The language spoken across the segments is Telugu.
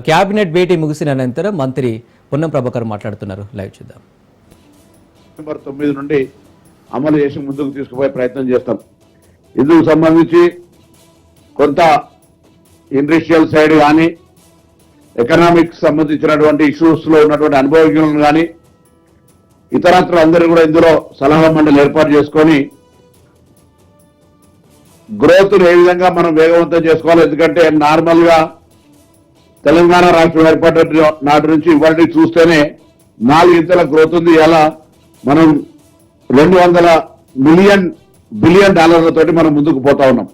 క్యాబినెట్ భేటీ ముగిసిన అనంతరం మంత్రి పొన్నం ప్రభాకర్ మాట్లాడుతున్నారు. లైవ్ చూద్దాం. డిసెంబర్ 9 నుండి అమలు చేసి ముందుకు తీసుకుపోయే ప్రయత్నం చేస్తాం. ఇందుకు సంబంధించి కొంత ఇండస్ట్రియల్ సైడ్ కానీ ఎకనామిక్ సంబంధించినటువంటి ఇష్యూస్ లో ఉన్నటువంటి అనుభవజ్ఞులను కానీ ఇతరత్ర అందరూ కూడా ఇందులో సలహా మండలి ఏర్పాటు చేసుకొని గ్రోత్ ఏ విధంగా మనం వేగవంతం చేసుకోవాలి. ఎందుకంటే నార్మల్ గా తెలంగాణ రాష్ట్రం ఏర్పడ్డ నాటి నుంచి ఇవాళ చూస్తేనే 4 ఇంతల గ్రోత్ ఉంది. ఇలా మనం 200 బిలియన్ డాలర్లతోటి మనం ముందుకు పోతా ఉన్నాం.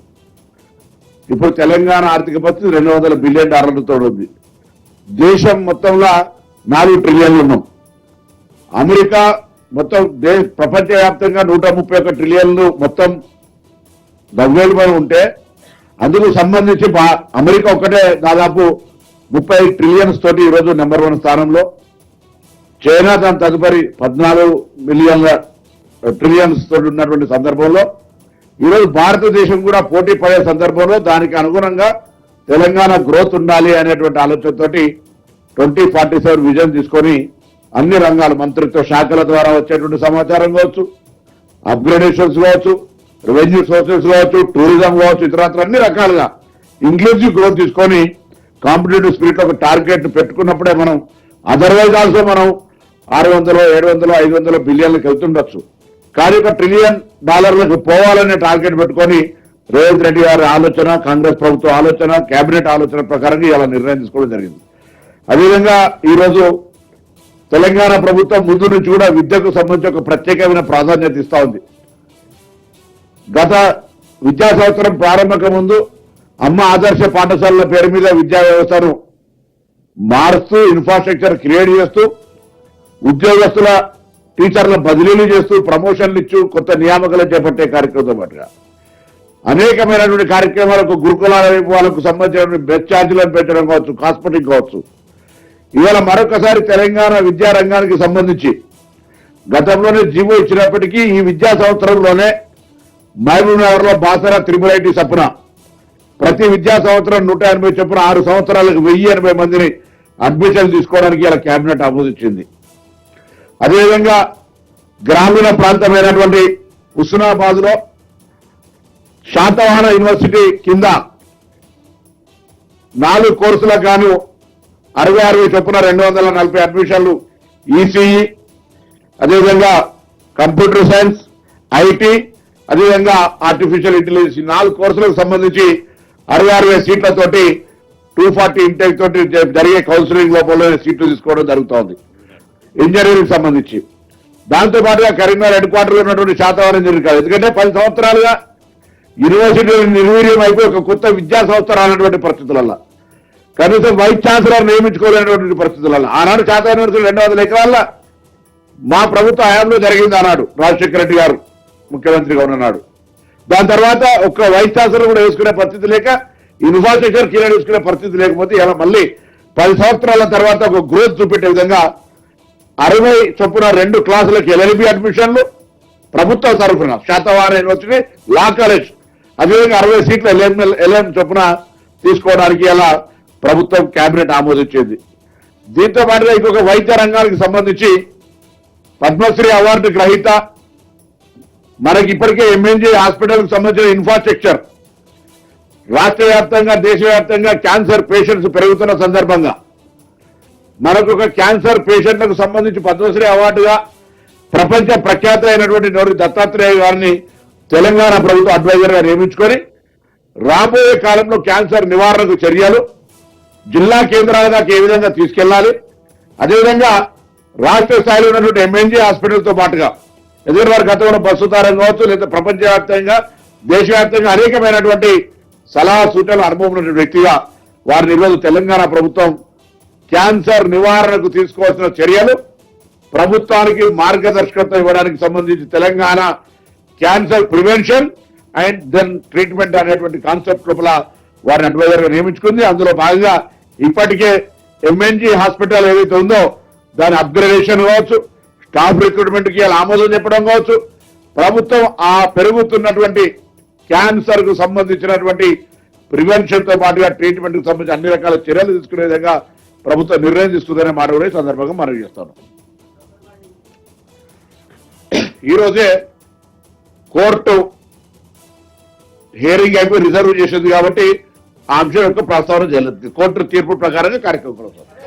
ఇప్పుడు తెలంగాణ ఆర్థిక పరిస్థితి 200 బిలియన్ డాలర్లతో ఉంది. దేశం మొత్తంలో 4 ట్రిలియన్లు ఉన్నాం. అమెరికా మొత్తం ప్రపంచవ్యాప్తంగా 131 ట్రిలియన్లు మొత్తం ద్రవ్యోల్బణం ఉంటే అందుకు సంబంధించి అమెరికా ఒక్కటే దాదాపు 30 ట్రిలియన్స్ తోటి ఈరోజు నెంబర్ 1 స్థానంలో. చైనా దాని తదుపరి 14 ట్రిలియన్స్ తోటి ఉన్నటువంటి సందర్భంలో ఈరోజు భారతదేశం కూడా పోటీ పడే సందర్భంలో దానికి అనుగుణంగా తెలంగాణ గ్రోత్ ఉండాలి అనేటువంటి ఆలోచనతోటి 2047 విజన్ తీసుకొని అన్ని రంగాలు మంత్రిత్వ శాఖల ద్వారా వచ్చేటువంటి సమాచారం కావచ్చు, అప్గ్రేడేషన్స్ కావచ్చు, రెవెన్యూ సోర్సెస్ కావచ్చు, టూరిజం కావచ్చు, ఇతరత్ర అన్ని రకాలుగా ఇంక్లూజివ్ గ్రోత్ తీసుకొని కాంపిటేటివ్ స్పిరిట్ ఒక టార్గెట్ పెట్టుకున్నప్పుడే మనం అదర్వైజ్ ఆల్సో మనం 600, 700, 500 బిలియన్లకు వెళ్తుండొచ్చు. కానీ $1 ట్రిలియన్ పోవాలనే టార్గెట్ పెట్టుకొని రేవంత్ రెడ్డి గారి ఆలోచన, కాంగ్రెస్ ప్రభుత్వ ఆలోచన, కేబినెట్ ఆలోచన ప్రకారంగా ఇలా నిర్ణయం తీసుకోవడం జరిగింది. అదేవిధంగా ఈరోజు తెలంగాణ ప్రభుత్వం ముందు నుంచి కూడా విద్యకు సంబంధించి ఒక ప్రత్యేకమైన ప్రాధాన్యత ఇస్తా ఉంది. గత విద్యా సంవత్సరం ప్రారంభక ముందు అమ్మ ఆదర్శ పాఠశాలల పేరు మీద విద్యా వ్యవస్థను మారుస్తూ ఇన్ఫ్రాస్ట్రక్చర్ క్రియేట్ చేస్తూ ఉద్యోగస్తుల టీచర్ల బదిలీలు చేస్తూ ప్రమోషన్లు ఇచ్చు కొత్త నియామకాలు చేపట్టే కార్యక్రమంతో పాటుగా అనేకమైనటువంటి కార్యక్రమాలకు గురుకులాల వాళ్ళకు సంబంధించినటువంటి బెస్ట్ ఛార్జీలను పెట్టడం కావచ్చు, కాస్మెటిక్ కావచ్చు. ఇవాళ మరొకసారి తెలంగాణ విద్యా రంగానికి సంబంధించి గతంలోనే జీవో ఇచ్చినప్పటికీ ఈ విద్యా సంవత్సరంలోనే మహబూబ్ నగర్ లో బాసరా త్రిపుల్ సప్పున ప్రతి విద్యా సంవత్సరం 180 చొప్పున 6 సంవత్సరాలకు 1080 మందిని అడ్మిషన్ తీసుకోవడానికి ఇలా కేబినెట్ ఆమోదించింది. అదేవిధంగా గ్రామీణ ప్రాంతమైనటువంటి హుస్నాబాద్ లో శాతవాహన యూనివర్సిటీ కింద 4 కోర్సులకు గాను 60 చొప్పున 240 అడ్మిషన్లు ఈసీఈ, అదేవిధంగా కంప్యూటర్ సైన్స్, ఐటీ, అదేవిధంగా ఆర్టిఫిషియల్ ఇంటెలిజెన్స్ 4 కోర్సులకు సంబంధించి 60 సీట్లతోటి 240 ఇంటెక్ తోటి జరిగే కౌన్సిలింగ్ లోపల సీట్లు తీసుకోవడం జరుగుతోంది ఇంజనీరింగ్ సంబంధించి. దాంతో పాటుగా కరీంనగర్ హెడ్ క్వార్టర్లో ఉన్నటువంటి శాతవాహన ఇంజనీరింగ్ కాదు. ఎందుకంటే 10 సంవత్సరాలుగా యూనివర్సిటీలు నిర్వీర్యం అయిపోయి ఒక కొత్త విద్యా సంస్థ రానటువంటి పరిస్థితులలో కనీసం వైస్ ఛాన్సలర్ నియమించుకోలేనటువంటి పరిస్థితులలో ఆనాడు శాతవాహన యూనివర్సిటీ 200 ఎకరాల మా ప్రభుత్వ హయాంలో జరిగింది అన్నాడు రాజశేఖర రెడ్డి గారు ముఖ్యమంత్రిగా ఉన్నాడు. దాని తర్వాత ఒక్క వైస్ ఛాన్సలర్ కూడా వేసుకునే పరిస్థితి లేక ఇన్ఫ్రాస్ట్రక్చర్ క్లియర్ వేసుకునే పరిస్థితి లేకపోతే ఇలా మళ్ళీ 10 సంవత్సరాల తర్వాత ఒక గ్రోత్ చూపెట్టే విధంగా 60 చొప్పున 2 క్లాసులకు ఎల్ఎల్బి అడ్మిషన్లు ప్రభుత్వ తరఫున శాతవాహన యూనివర్సిటీ లా కాలేజ్, అదేవిధంగా 60 సీట్ల ఎల్ఎం చొప్పున తీసుకోవడానికి ఇలా ప్రభుత్వం కేబినెట్ ఆమోదించింది. దీంతో పాటుగా ఇంకొక వైద్య రంగానికి సంబంధించి పద్మశ్రీ అవార్డు గ్రహీత మనకి ఇప్పటికే ఎంఎన్జీ హాస్పిటల్ కు సంబంధించిన ఇన్ఫ్రాస్ట్రక్చర్ రాష్ట్ర వ్యాప్తంగా దేశవ్యాప్తంగా క్యాన్సర్ పేషెంట్స్ పెరుగుతున్న సందర్భంగా మనకు ఒక క్యాన్సర్ పేషెంట్లకు సంబంధించి పద్మశ్రీ అవార్డుగా ప్రపంచ ప్రఖ్యాత అయినటువంటి నోరి దత్తాత్రేయ గారిని తెలంగాణ ప్రభుత్వం అడ్వైజర్ గా నియమించుకొని రాబోయే కాలంలో క్యాన్సర్ నివారణకు చర్యలు జిల్లా కేంద్రాల దాకా ఏ విధంగా తీసుకెళ్లాలి, అదేవిధంగా రాష్ట్ర స్థాయిలో ఉన్నటువంటి ఎంఎన్జీ హాస్పిటల్తో పాటుగా ఎదురు వారి గతంలో బస్సు తారం కావచ్చు, లేదా ప్రపంచవ్యాప్తంగా దేశవ్యాప్తంగా అనేకమైనటువంటి సలహా సూచనలు అనుభవం ఉన్నటువంటి వ్యక్తిగా వారిని ఈరోజు తెలంగాణ ప్రభుత్వం క్యాన్సర్ నివారణకు తీసుకోవాల్సిన చర్యలు ప్రభుత్వానికి మార్గదర్శకత్వం ఇవ్వడానికి సంబంధించి Telangana cancer prevention and then treatment అనేటువంటి కాన్సెప్ట్ లోపల వారిని అడ్వైజర్ గా నియమించుకుంది. అందులో భాగంగా ఇప్పటికే ఎంఎన్జీ హాస్పిటల్ ఏదైతే ఉందో దాని అప్గ్రేడేషన్ కావచ్చు, స్టాఫ్ రిక్రూట్మెంట్ కి ఆమోదం చెప్పడం కావచ్చు, ప్రభుత్వం ఆ పెరుగుతున్నటువంటి క్యాన్సర్ కు సంబంధించినటువంటి ప్రివెన్షన్ తో పాటుగా ట్రీట్మెంట్ కు సంబంధించి అన్ని రకాల చర్యలు తీసుకునే విధంగా ప్రభుత్వం నిర్ణయం తీసుకుందనే మాట కూడా ఈ సందర్భంగా మనవి చేస్తాను. ఈ రోజే కోర్టు హియరింగ్ అయిపోయి రిజర్వ్ చేసింది కాబట్టి ఆ అంశం యొక్క ప్రస్తావన చేయలేదు. కోర్టు తీర్పు ప్రకారంగా కార్యక్రమం కొనసాగుతుంది.